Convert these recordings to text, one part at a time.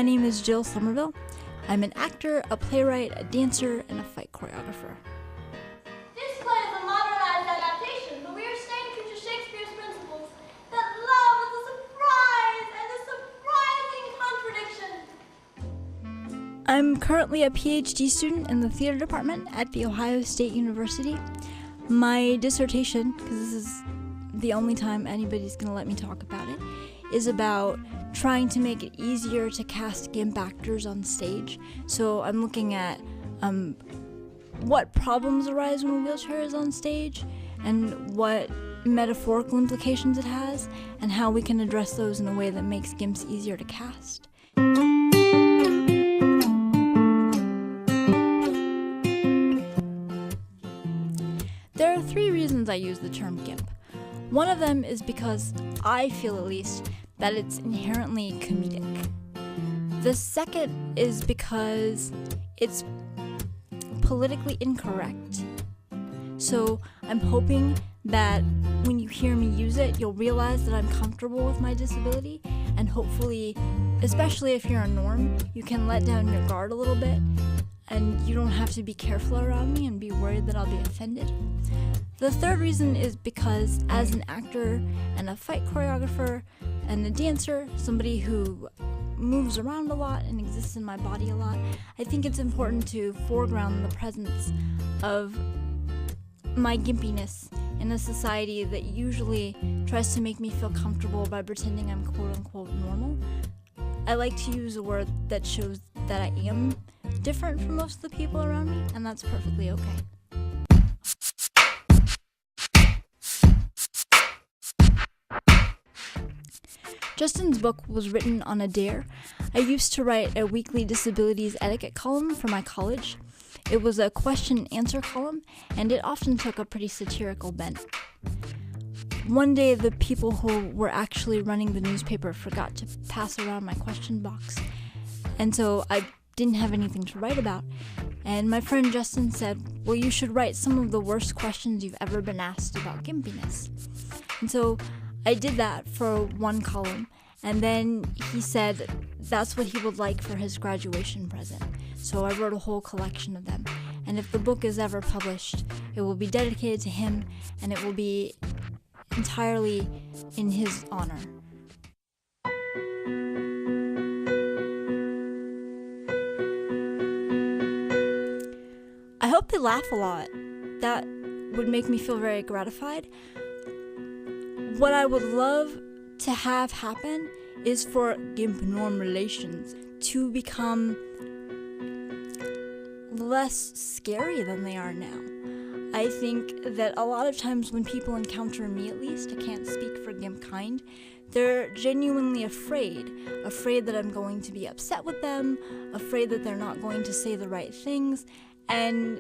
my name is Jill Summerville. I'm an actor, a playwright, a dancer, and a fight choreographer. This play is a modernized adaptation, but we are staying true to Shakespeare's principles that love is a surprise and a surprising contradiction. I'm currently a PhD student in the theater department at The Ohio State University. My dissertation, because this is the only time anybody's going to let me talk about it, is about trying to make it easier to cast Gimp actors on stage. So I'm looking at what problems arise when a wheelchair is on stage and what metaphorical implications it has and how we can address those in a way that makes Gimps easier to cast. There are 3 reasons I use the term Gimp. One of them is because I feel, at least, that it's inherently comedic. The second is because it's politically incorrect. So I'm hoping that when you hear me use it, you'll realize that I'm comfortable with my disability, and hopefully, especially if you're a norm, you can let down your guard a little bit and you don't have to be careful around me and be worried that I'll be offended. The third reason is because as an actor and a fight choreographer and a dancer, somebody who moves around a lot and exists in my body a lot, I think it's important to foreground the presence of my gimpiness in a society that usually tries to make me feel comfortable by pretending I'm quote-unquote normal. I like to use a word that shows that I am different from most of the people around me, and that's perfectly okay. Justin's book was written on a dare. I used to write a weekly disabilities etiquette column for my college. It was a question and answer column, and it often took a pretty satirical bent. One day, the people who were actually running the newspaper forgot to pass around my question box, and so I didn't have anything to write about. And my friend Justin said, well, you should write some of the worst questions you've ever been asked about gimpiness. And so I did that for one column, and then he said that's what he would like for his graduation present. So I wrote a whole collection of them, and if the book is ever published, it will be dedicated to him, and it will be entirely in his honor. I hope they laugh a lot. That would make me feel very gratified. What I would love to have happen is for Gimp norm relations to become less scary than they are now. I think that a lot of times when people encounter me, at least, I can't speak for Gimp kind, they're genuinely afraid that I'm going to be upset with them, afraid that they're not going to say the right things, and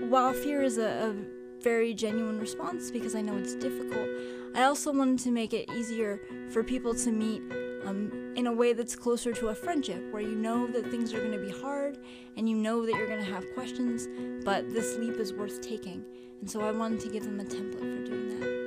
while fear is a very genuine response because I know it's difficult, I also wanted to make it easier for people to meet in a way that's closer to a friendship, where you know that things are going to be hard and you know that you're going to have questions, but this leap is worth taking. And so I wanted to give them a template for doing that.